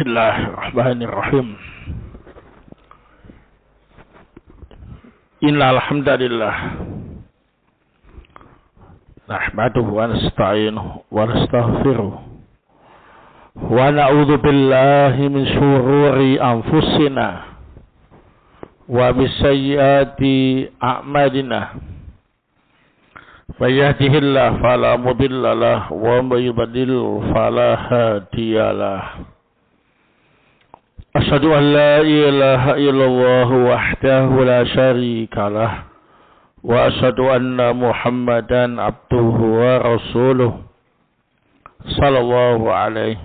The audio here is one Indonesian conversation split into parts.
Bismillahirrahmanirrahim. Innal hamdalillah nahmaduhu wa nasta'inuhu wa nastaghfiruh wa na'udzu billahi min shururi anfusina wa min sayyiati a'malina. May yahdihillahu fala mudilla lahu wa may yudlil fala hadiya lahu. Asyhadu an la ilaha illallah wahdahu la syarika lah wa asyhadu anna Muhammadan abduhu wa rasuluh sallallahu alaihi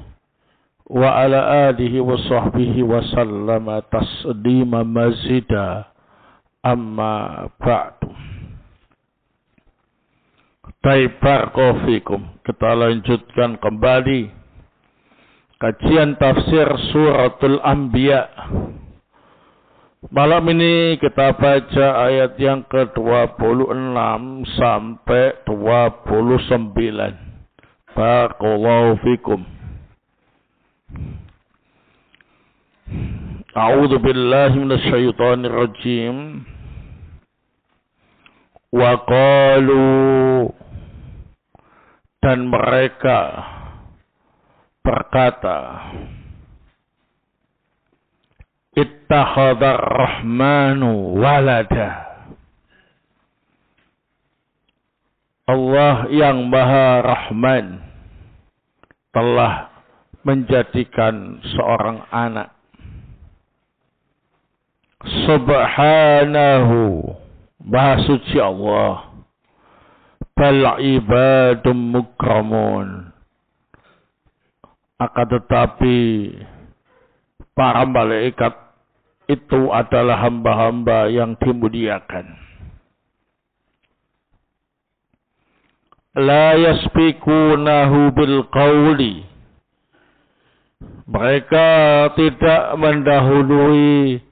wa ala alihi wa sahbihi wa sallama taslima mazida amma ba'du. Barakallahu. Kita lanjutkan kembali kajian tafsir suratul Anbiya. Malam ini kita baca ayat yang ke-26 sampai 29. Barakallahu fikum. A'udzu billahi minasyaitonir rajim. Wa qalu, dan mereka berkata, ittakhadhar rahmanu walada. Allah yang Maha Rahman telah menjadikan seorang anak. Subhanahu, Maha suci Allah. Bal ibadum mukramun. Akan tetapi para malaikat itu adalah hamba-hamba yang dimuliakan. La yasbikunahu bil qawli. Mereka tidak mendahului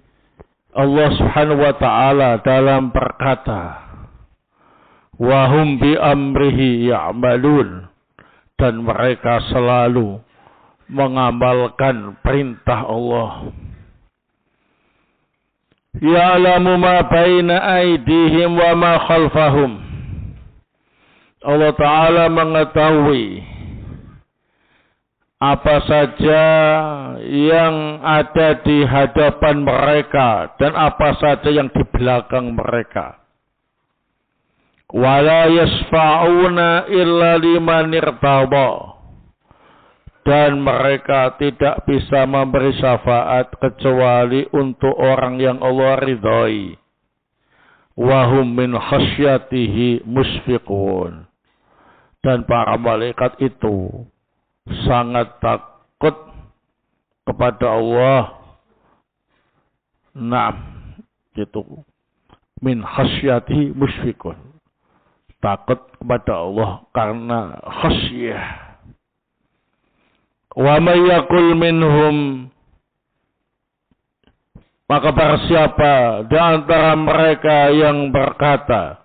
Allah Subhanahu wa taala dalam berkata. Wa hum bi amrihi ya'malun, dan mereka selalu mengamalkan perintah Allah. Ya'lamu ma baina aydihim wa ma khalfahum. Allah Ta'ala mengetahui apa saja yang ada di hadapan mereka dan apa saja yang di belakang mereka. Wala yasfa'una illa liman irtada. Dan mereka tidak bisa memberi syafaat kecuali untuk orang yang Allah ridhai. Wa hum min khasyatihi musfiqun. Dan para malaikat itu sangat takut kepada Allah. Naam, gitu. Min khasyatihi musfiqun. Takut kepada Allah karena khasyah. Wa may yaqul minhum, maka barang siapa di antara mereka yang berkata,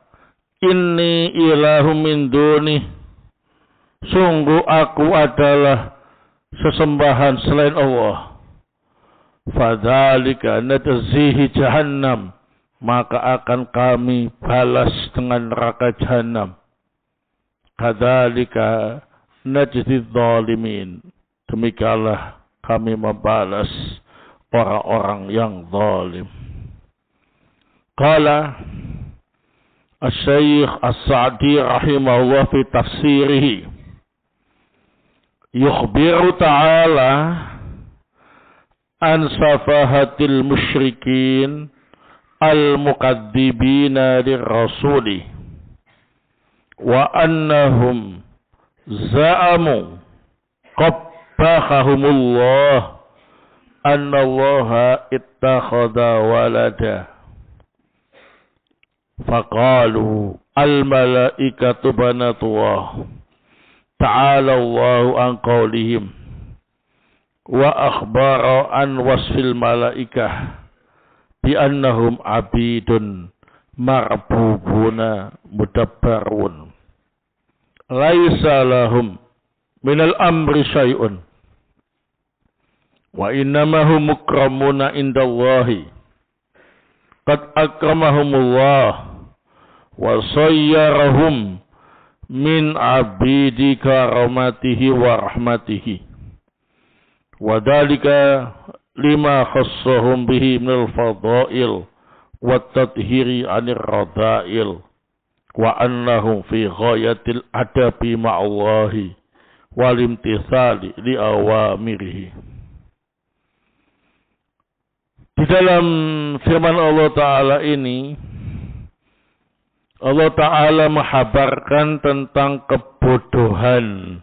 inni ilahum min duni, sungguh aku adalah sesembahan selain Allah. Fadzalika najzihi jahannam, maka akan kami balas dengan neraka jahanam. Kadzalika najzi dzalimin. Demikianlah kami membalas orang-orang yang zalim. Qala Asy-Syaikh As-Sa'di rahimahullah fi tafsirihi, yukhbiru ta'ala an safahatil musyrikin al-muqaddibina lirrasuli wa annahum za'amu qabbahumullah annallaha ittakhadha walada faqalu al-malaikatu banatullah ta'ala Allahu an qawlihim wa akhbara an wasfil malaikah bi annahum abidun marbubuna mudabbarun laisa lahum minal amri syai'un Wa innamahum mukramuna indallahi. Qad akramahumullah wa sayyarahum min abidi karamatihi wa rahmatihi. Wa dhalika lima khassahum bihi minal fadail wa tathiri anir radail wa annahum fi ghayatil adabi ma'allahi wal imtithali li awamirihi. Di dalam firman Allah Ta'ala ini, Allah Ta'ala menghabarkan tentang kebodohan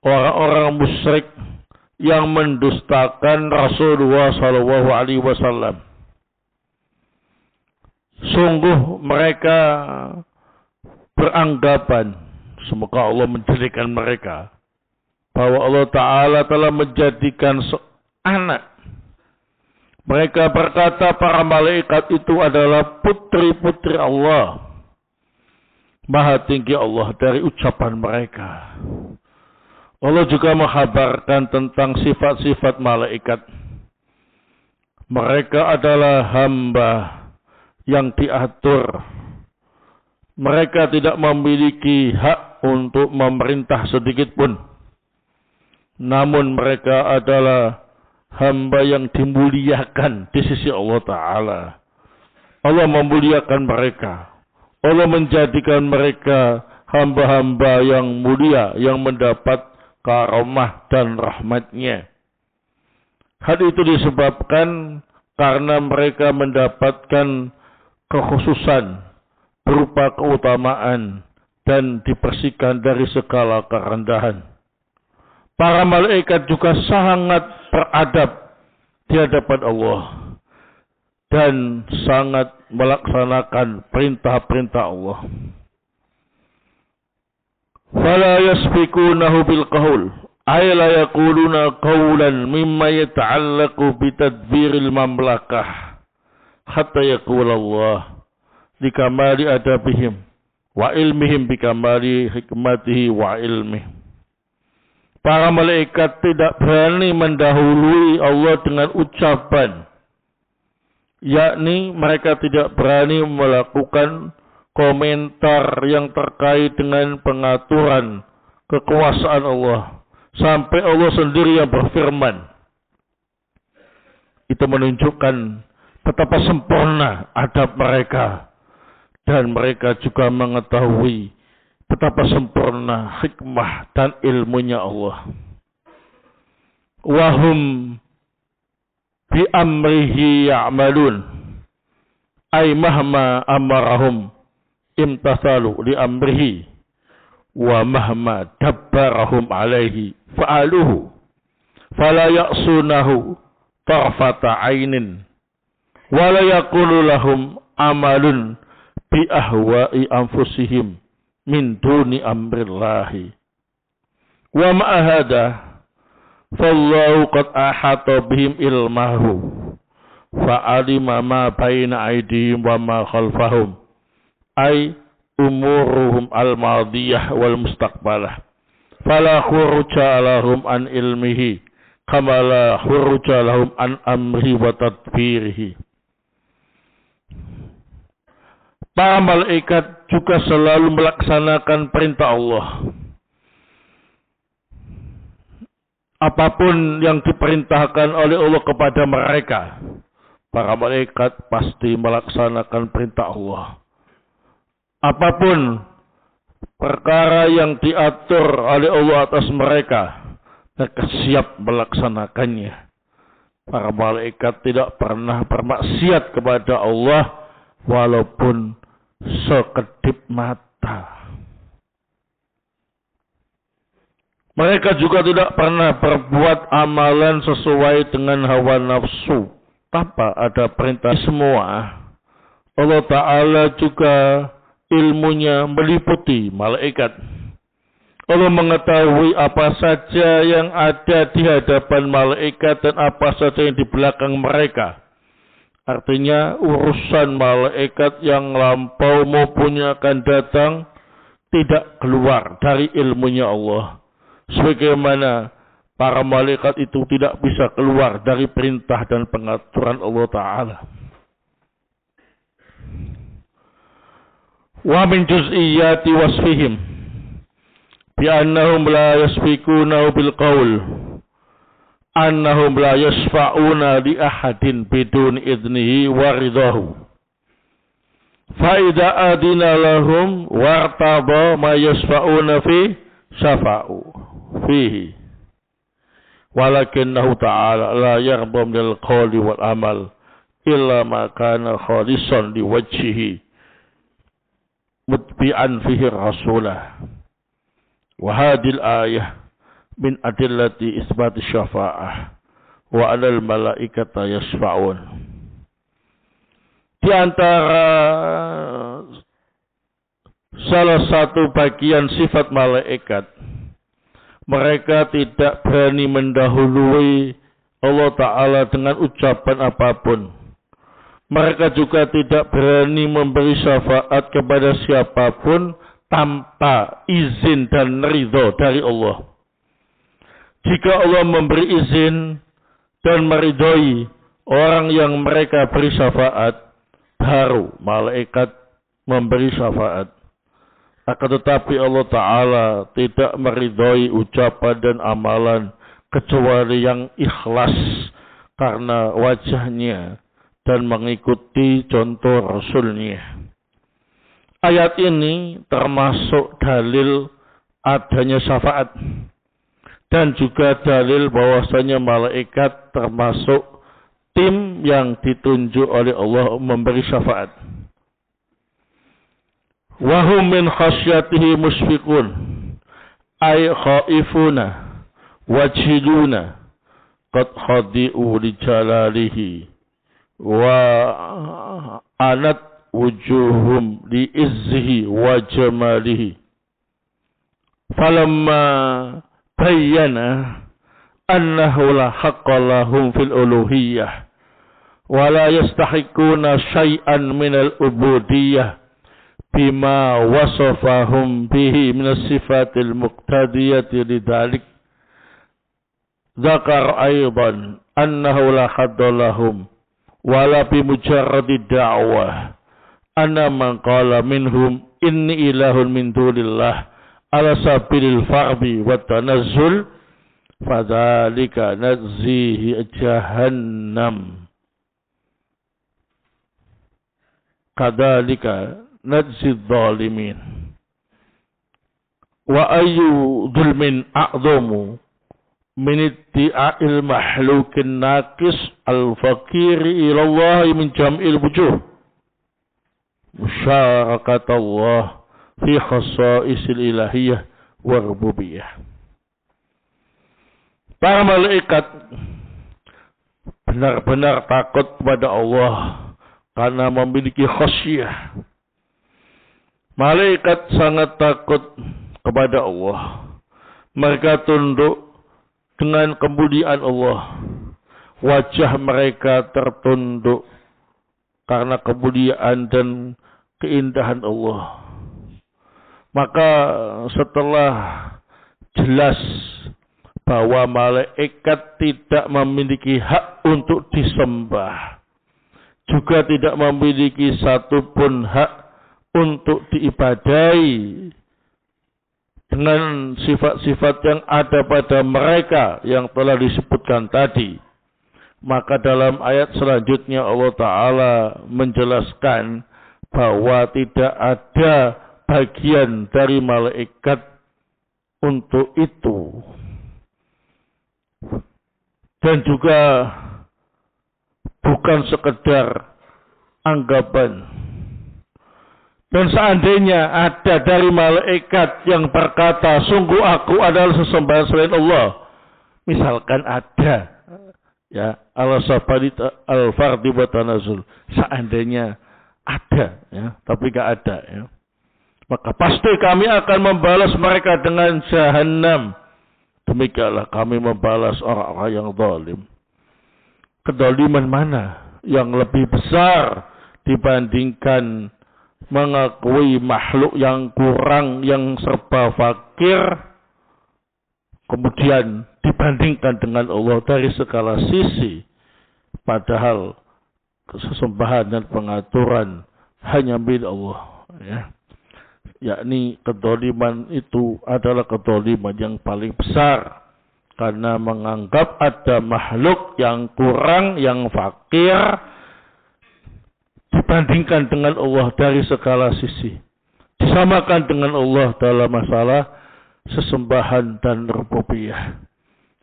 orang-orang musyrik yang mendustakan Rasulullah SAW. Sungguh mereka beranggapan, semoga Allah menjadikan mereka, bahwa Allah Ta'ala telah menjadikan anak. Mereka berkata para malaikat itu adalah putri-putri Allah. Maha tinggi Allah dari ucapan mereka. Allah juga menghabarkan tentang sifat-sifat malaikat. Mereka adalah hamba yang diatur. Mereka tidak memiliki hak untuk memerintah sedikit pun. Namun mereka adalah hamba yang dimuliakan di sisi Allah Ta'ala. Allah memuliakan mereka. Allah menjadikan mereka hamba-hamba yang mulia, yang mendapat karamah dan rahmatnya. Hal itu disebabkan karena mereka mendapatkan kekhususan berupa keutamaan dan dibersihkan dari segala kerendahan. Para malaikat juga sangat beradab di hadapan Allah dan sangat melaksanakan perintah-perintah Allah. Fala yasbikunahu bil qaul ay la yaquluna qawlan mimma yata'allaqu bi tadbiril mamlakah hatta yaqul Allah likamali adabihim wa ilmihim bikamali hikmatihi wa ilmih. Para malaikat tidak berani mendahului Allah dengan ucapan, yakni mereka tidak berani melakukan komentar yang terkait dengan pengaturan kekuasaan Allah sampai Allah sendiri yang berfirman. Itu menunjukkan betapa sempurna adab mereka, dan mereka juga mengetahui betapa sempurna hikmah dan ilmunya Allah. Wahum bi amrihi ya'malun ay mahma amarahum imtathalu li amrihi wa mahma dabbarahum alaihi fa'aluhu fala ya'sunahu tarfata ainin wa la yaqulu lahum amalun bi ahwa'i anfusihim min duni amrillahi. Wa ma'ahada fallahu qad ahata bihim ilmahu fa'alima ma baina aydihim wa ma khalfahum ay umuruhum al-madiyah wal mustaqbalah fala khuruja lahum an ilmihi kama la khuruja lahum an amri wa tadbirihi. Para malaikat juga selalu melaksanakan perintah Allah. Apapun yang diperintahkan oleh Allah kepada mereka, para malaikat pasti melaksanakan perintah Allah. Apapun perkara yang diatur oleh Allah atas mereka, mereka siap melaksanakannya. Para malaikat tidak pernah bermaksiat kepada Allah walaupun sekedip mata. Mereka juga tidak pernah berbuat amalan sesuai dengan hawa nafsu tanpa ada perintah. Semua Allah Ta'ala juga ilmunya meliputi malaikat. Allah mengetahui apa saja yang ada di hadapan malaikat dan apa saja yang di belakang mereka. Artinya urusan malaikat yang lampau maupun yang akan datang tidak keluar dari ilmunya Allah. Sebagaimana para malaikat itu tidak bisa keluar dari perintah dan pengaturan Allah Ta'ala. Wa min juz'iyyati wasfihim bi'annahum la yasfikuna bil qaul annahum la yasfa'una li ahadin bidun idnihi wa ridahu fa idza adina lahum wartaba ma yasfa'una fi syafa'u fihi walakinnahu ta'ala la yarda minal qawli wal amal illa ma kana khalisan liwajhihi mutbi'an fihi rasulah wa hadil ayah min adillati isbat syafa'ah wa alal malaikata yasfa'un. Di antara salah satu bagian sifat malaikat, mereka tidak berani mendahului Allah Ta'ala dengan ucapan apapun. Mereka juga tidak berani memberi syafaat kepada siapapun tanpa izin dan ridho dari Allah. Jika Allah memberi izin dan meridhoi orang yang mereka beri syafaat, baru malaikat memberi syafaat. Akan tetapi Allah Ta'ala tidak meridhoi ucapan dan amalan kecuali yang ikhlas karena wajahnya dan mengikuti contoh Rasulnya. Ayat ini termasuk dalil adanya syafaat dan juga dalil bahwasanya malaikat termasuk tim yang ditunjuk oleh Allah memberi syafaat. Wahum min khasyatihi musfiqun ay khaifuna wajhiduna qad khadi'u li jalalihi wa anat wujuhum li izzihi wa jamalihi falamma bayyana annahu la haqqa lahum fil uluhiyyah wa la yastahiquna syai'an minal ubudiyyah bima wasafahum bihi minas sifatil muqtadiyati lidzalik dzakar aidan annahu la hadda lahum wala bimujarradi da'wah anna man qala minhum inni ilahun min dunillah ala sabilil farbi wa tanazzul fadzalika nadzihi jahannam kadzalika najzi dzalimin wa ayyu dzulmin a'dhamu min itti'a'il mahlukin naqis al-faqiri ila Allah min jam'il wujuh musyarakat Allah fi khasaisil ilahiyah wa rububiyah. Para malaikat benar-benar takut kepada Allah karena memiliki khasyah. Malaikat sangat takut kepada Allah. Mereka tunduk dengan kemuliaan Allah. Wajah mereka tertunduk karena kemuliaan dan keindahan Allah. Maka setelah jelas bahwa malaikat tidak memiliki hak untuk disembah, juga tidak memiliki satupun hak untuk diibadahi dengan sifat-sifat yang ada pada mereka yang telah disebutkan tadi, maka dalam ayat selanjutnya Allah Ta'ala menjelaskan bahwa tidak ada bagian dari malaikat untuk itu. Dan juga bukan sekedar anggapan. Dan seandainya ada dari malaikat yang berkata, sungguh aku adalah sesembahan selain Allah. Misalkan ada, ya, al-fardi wa tanazul. Seandainya ada, ya, tapi gak ada, ya. Maka pasti kami akan membalas mereka dengan jahannam. Demikianlah kami membalas orang-orang yang zalim. Kedoliman mana yang lebih besar dibandingkan mengakui makhluk yang kurang, yang serba fakir, kemudian dibandingkan dengan Allah dari segala sisi, padahal sesembahan dan pengaturan hanya milik Allah, ya. Yakni kedoliman itu adalah kedoliman yang paling besar, karena menganggap ada makhluk yang kurang, yang fakir dibandingkan dengan Allah dari segala sisi, disamakan dengan Allah dalam masalah sesembahan dan rububiyah.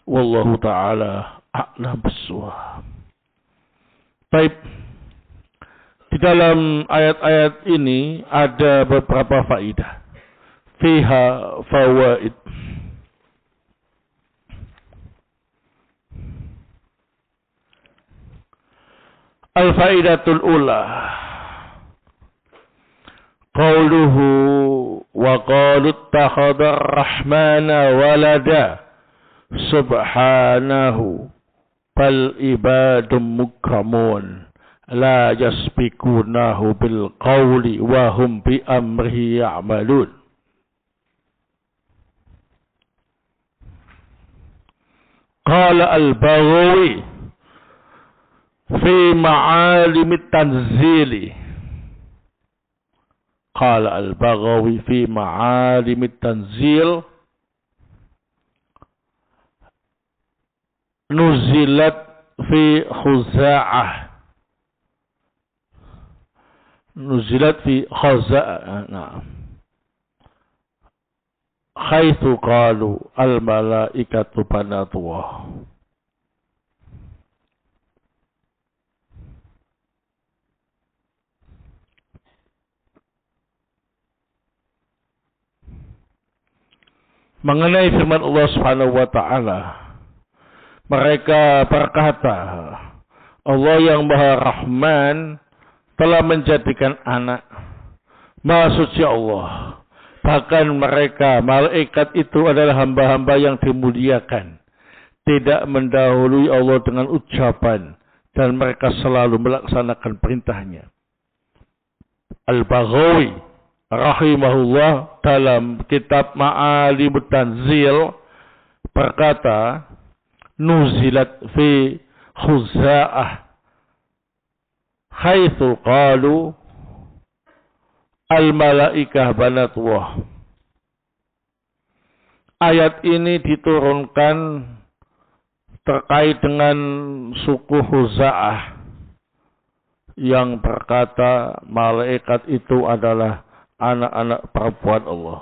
Wallahu ta'ala a'lam bissawab. Baik, di dalam ayat-ayat ini ada beberapa faidah. Fiha fawaid. Al-faidatul ula. Qauluhu wa qalu ittakhadha ar-rahmana walada. Subhanahu bal ibadum mukramun. La yasbikunahu bil qawli wa hum bi amrihi ya'malun. Qala al-Baghawi fi ma'alim at-tanzil. Qala al-Baghawi fi ma'alim at-tanzil nuzilat fi Khuza'ah. Nuzilat fi Khuza'ah. Nah. Haitsu qalu al-malaikatu banatullah. Mengenai firman Allah Subhanahu wa taala, mereka berkata, Allah yang Maha Rahman telah menjadikan anak. Maha suci Allah. Bahkan mereka, malaikat itu adalah hamba-hamba yang dimuliakan. Tidak mendahului Allah dengan ucapan. Dan mereka selalu melaksanakan perintahnya. Al-Baghawi rahimahullah dalam kitab Ma'alimut Tanzil berkata, nuzilat fi Khuza'ah haitsu qalu al-malaikah banatullah. Ayat ini diturunkan terkait dengan suku Khuza'ah yang berkata malaikat itu adalah anak-anak perempuan Allah.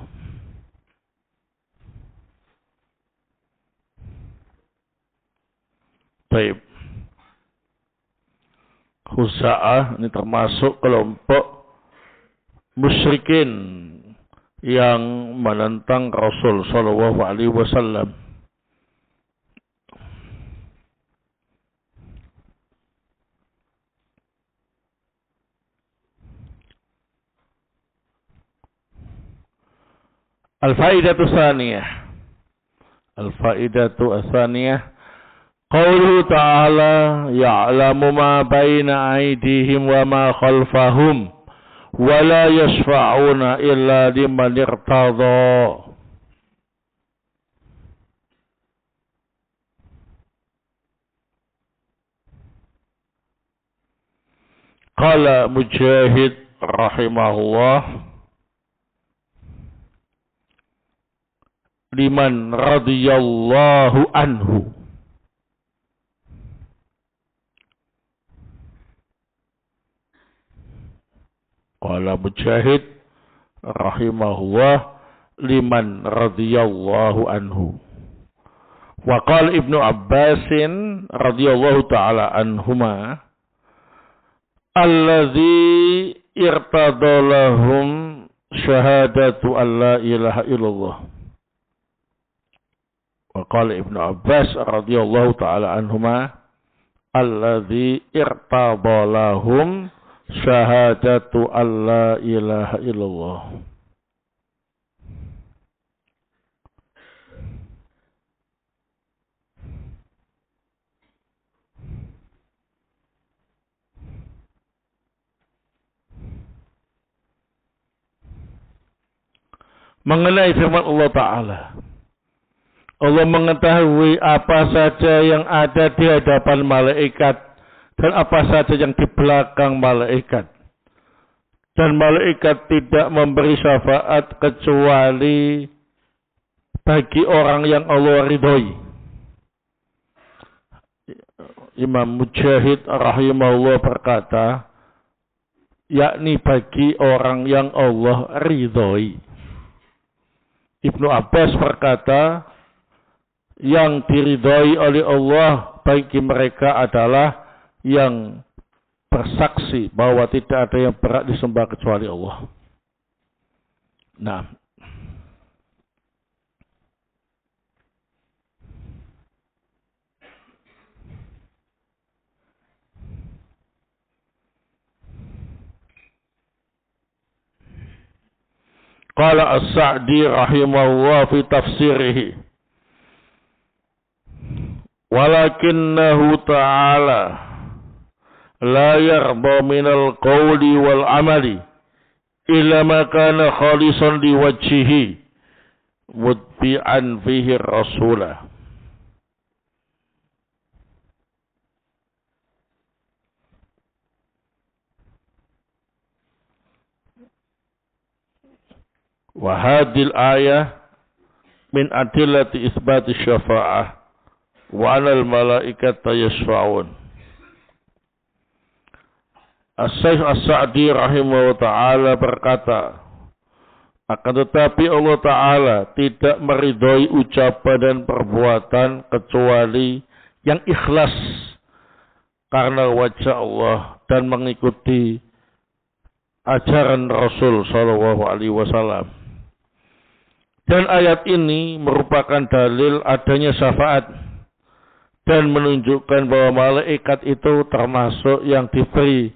Baik. Khuza'ah ini termasuk kelompok musyrikin yang menentang Rasul sallallahu alaihi wasallam. Al-faidatu tsaniyah. Al-faidatu tsaniyah. Qauluhu ta'ala ya'lamu ma baina aydihim wa ma khalfahum wa la yashfa'una illa liman irtadha. Qala Mujahid rahimahullah, liman radhiyallahu anhu. Qala Mujahid rahimahullah, liman radhiyallahu anhu. Wa qala Ibnu Abbasin radhiyallahu ta'ala anhuma, alladzi irtadalahum syahadatu an la ilaha illallah. Wa qala Ibnu Abbas radhiyallahu ta'ala anhuma, alladzi irtadalahum syahadatu an la ilaha illallah. Mengenai firman Allah Ta'ala, Allah mengetahui apa saja yang ada di hadapan malaikat dan apa saja yang di belakang malaikat. Dan malaikat tidak memberi syafaat kecuali bagi orang yang Allah ridhoi. Imam Mujahid rahimahullah berkata, yakni bagi orang yang Allah ridhoi. Ibnu Abbas berkata, yang diridhoi oleh Allah bagi mereka adalah yang bersaksi bahwa tidak ada yang berhak disembah kecuali Allah. Nah, qala As-Sa'di rahimahullah fi tafsirihi, walakinnahu ta'ala la yarda minal qawli wal amali illa ma kana khalisan liwajhihi mutbi'an fihi rasulah. Wa hadhil ayah min adillati isbati syafa'ah wa 'alal malaikati yashfa'un. As-Syaikh As-Sa'di rahimahullah ta'ala berkata, akan tetapi Allah Ta'ala tidak meridhoi ucapan dan perbuatan kecuali yang ikhlas karena wajah Allah dan mengikuti ajaran Rasul Shallallahu Alaihi Wasallam. Dan ayat ini merupakan dalil adanya syafaat dan menunjukkan bahwa malaikat itu termasuk yang diberi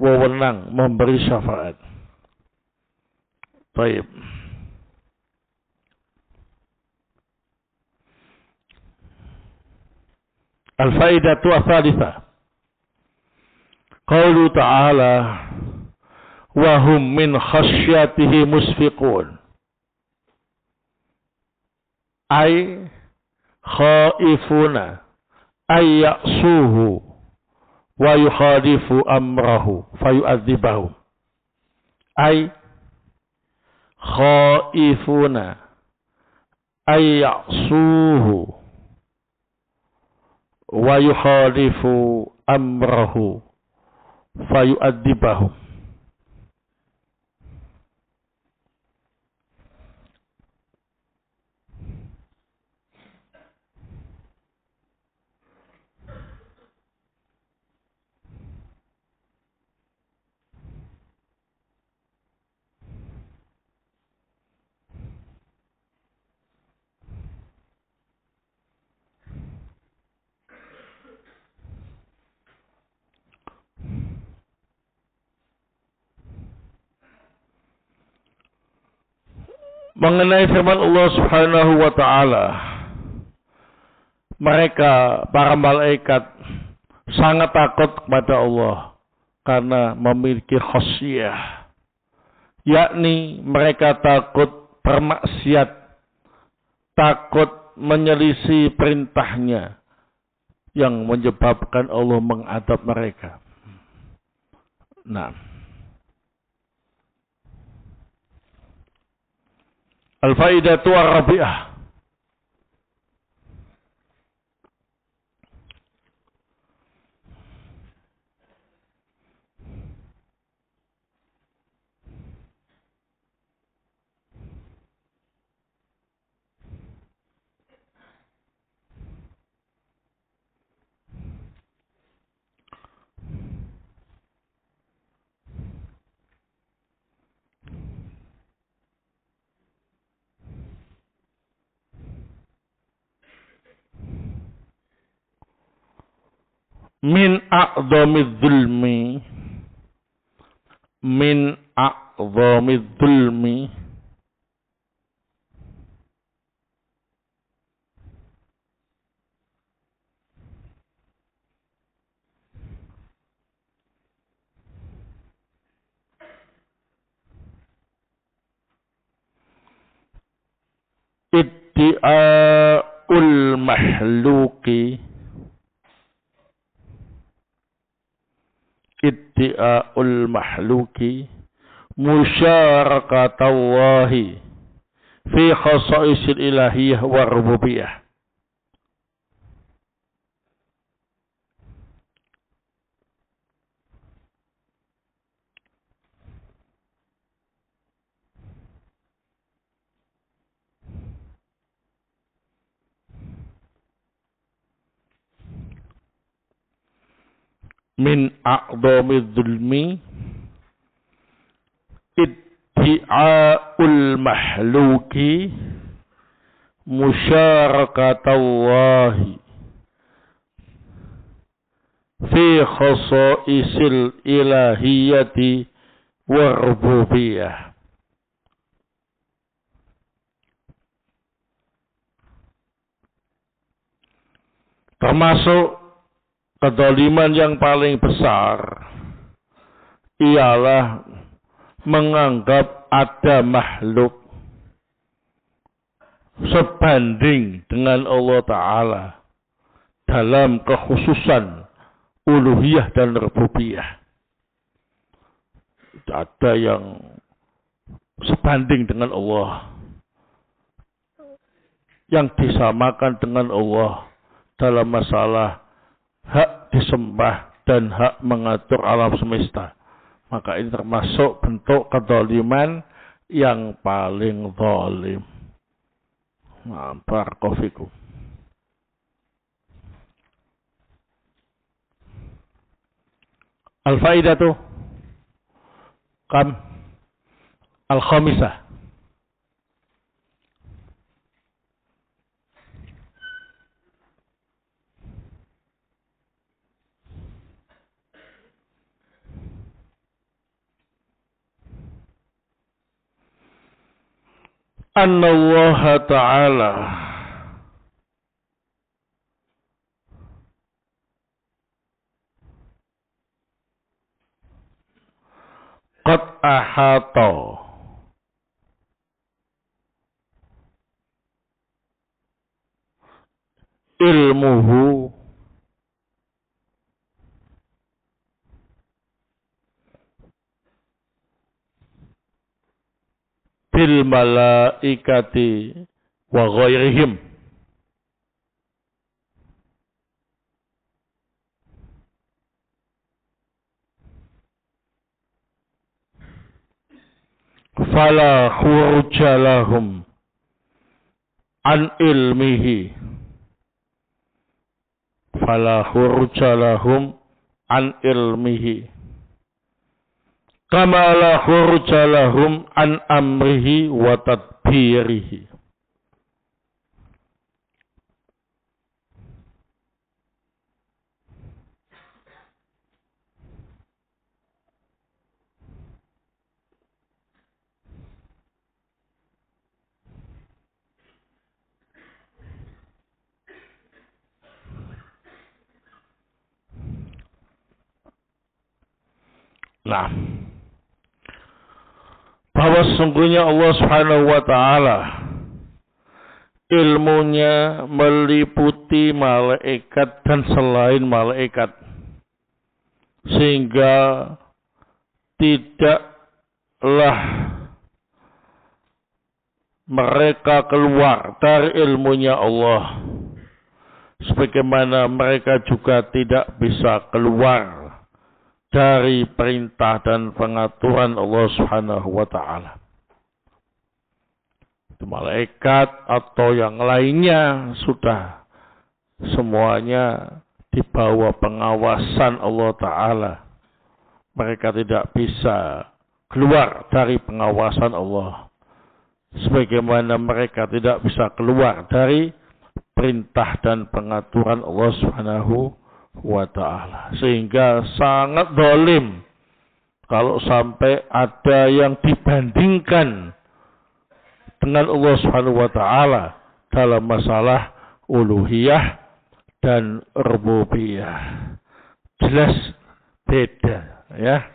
wewenang memberi syafaat. Baik. Al-faidatu ats-tsalitsah. Qaulu ta'ala wa hum min khasyatihi musfiqun. Ay khaifuna ay ya'suhu wa yukhalifu amrahu fayu'adzibahum. Ay khaifuna ay ya'suhu wa yukhalifu amrahu fayu'adzibahum. Mengenai firman Allah Subhanahu wa taala, mereka para malaikat sangat takut kepada Allah karena memiliki khasyah, yakni mereka takut bermaksiat, takut menyelisih perintahnya yang menyebabkan Allah mengadab mereka. Nah, al-faidatu ar-rabi'ah. Min a'dhamidz zulmi, min a'dhamidz zulmi, iddi'a'u mahluki iddi'a'ul mahluki musyarakatallahi fi khasaisil ilahiyah wa rububiyah. Min a'dhamil zulmi iddi'a'ul mahluki musyarakatallahi fi khasaisil ilahiyati wa rububiyah. Termasuk kezaliman yang paling besar ialah menganggap ada makhluk sebanding dengan Allah Ta'ala dalam kekhususan uluhiyah dan rububiyah. Tidak ada yang sebanding dengan Allah, yang disamakan dengan Allah dalam masalah hak disembah dan hak mengatur alam semesta. Maka ini termasuk bentuk kezaliman yang paling zalim. Barakallahu fikum. Al-faidatu kam al-khamisah. Anna Allah Ta'ala qad ahata ilmuhu bil malaikati wa ghairihim. Fala khuruja lahum an ilmihi. Fala khuruja lahum an ilmihi. Kama la khuruja lahum an amrihi wa tadbirihi. Nah, bahwa sesungguhnya Allah Subhanahu wa Ta'ala ilmunya meliputi malaikat dan selain malaikat, sehingga tidaklah mereka keluar dari ilmunya Allah, sebagaimana mereka juga tidak bisa keluar dari perintah dan pengaturan Allah Subhanahu wa Ta'ala. Malaikat atau yang lainnya sudah semuanya di bawah pengawasan Allah Ta'ala. Mereka tidak bisa keluar dari pengawasan Allah, sebagaimana mereka tidak bisa keluar dari perintah dan pengaturan Allah Subhanahu wa Ta'ala. Sehingga sangat zalim kalau sampai ada yang dibandingkan dengan Allah Subhanahu wa Ta'ala dalam masalah uluhiyah dan rububiyah. Jelas beda, ya.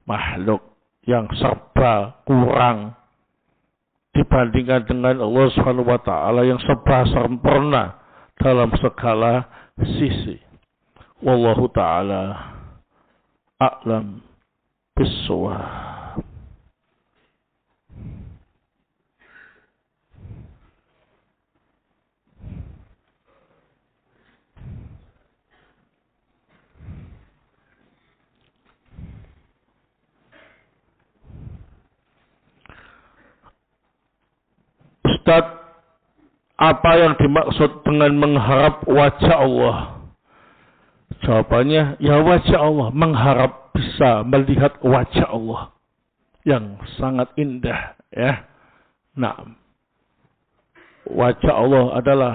Makhluk yang serba kurang dibandingkan dengan Allah Subhanahu wa taala yang serba sempurna dalam segala sisi. Wallahu taala a'lam bissawab. Ustaz, apa yang dimaksud dengan mengharap wajah Allah? Jawabannya, ya wajah Allah, mengharap bisa melihat wajah Allah yang sangat indah, ya. Nah, wajah Allah adalah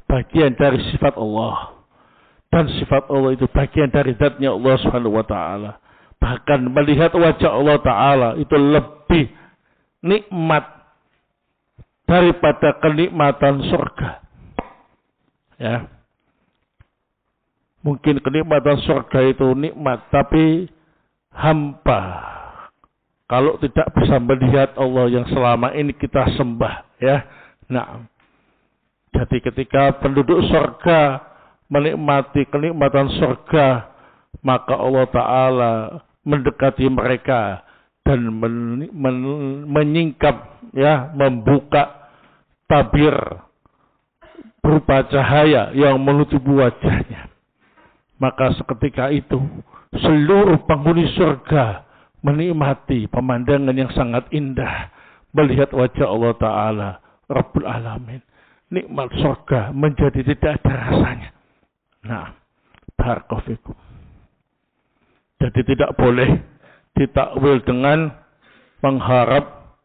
bagian dari sifat Allah, dan sifat Allah itu bagian dari zatnya Allah Subhanahu wa taala. Bahkan melihat wajah Allah taala itu lebih nikmat daripada kenikmatan surga. Ya. Mungkin kenikmatan surga itu nikmat, tapi hampa kalau tidak bisa melihat Allah yang selama ini kita sembah, ya. Nah, jadi ketika penduduk surga menikmati kenikmatan surga, maka Allah Ta'ala mendekati mereka dan menyingkap, ya, membuka tabir berupa cahaya yang menutupi wajahnya. Maka seketika itu seluruh penghuni surga menikmati pemandangan yang sangat indah, melihat wajah Allah Ta'ala Rabbul Alamin. Nikmat surga menjadi tidak ada rasanya. Nah, barakallahu fikum. Jadi tidak boleh ditakwil dengan mengharap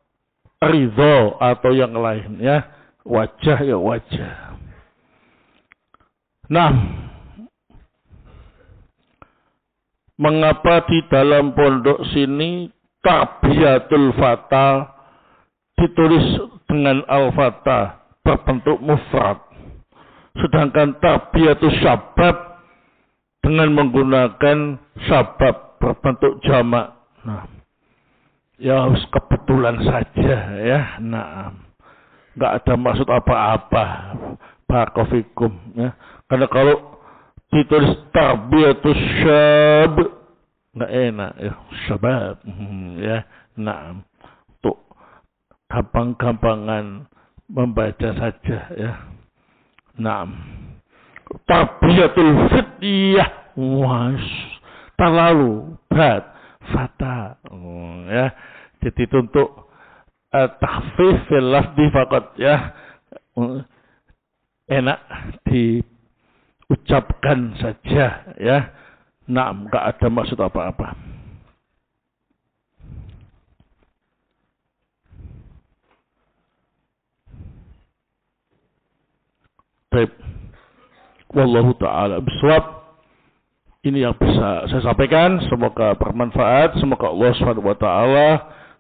ridho atau yang lain, ya. Wajah ya wajah. Nah, mengapa di dalam pondok sini Tarbiyatul Fata ditulis dengan Al-Fata berbentuk mufrad, sedangkan Tarbiyatul Syabab dengan menggunakan syabab berbentuk jamak? Nah, ya kebetulan saja, ya. Nah, nggak ada maksud apa-apa. Barakallahu fikum, ya. Karena kalau ditulis Tarbiyatus Syab nggak enak, ya. Syabab, ya. Nah, untuk gampang-gampangan membaca saja, ya. Nah, Tarbiyatul Fityah, terlalu berat, fata, ya. Jadi itu untuk takhfif fil lafzi faqat, ya. Enak diucapkan saja, ya. Nah, enggak ada maksud apa-apa. Baik. Wallahu ta'ala bisawab. Ini yang bisa saya sampaikan. Semoga bermanfaat. Semoga Allah SWT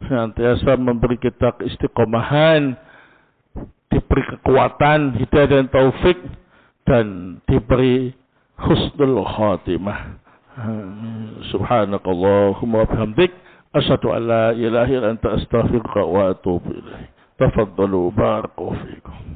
senantiasa memberi kita keistiqomahan, diberi kekuatan, hidayah dan taufik, dan diberi husnul khatimah. Subhanakallahumma wa bihamdik, asyhadu an la ilaha illa anta astaghfiruka wa atubu ilaik. Tafaddalu, barakallahu fiikum.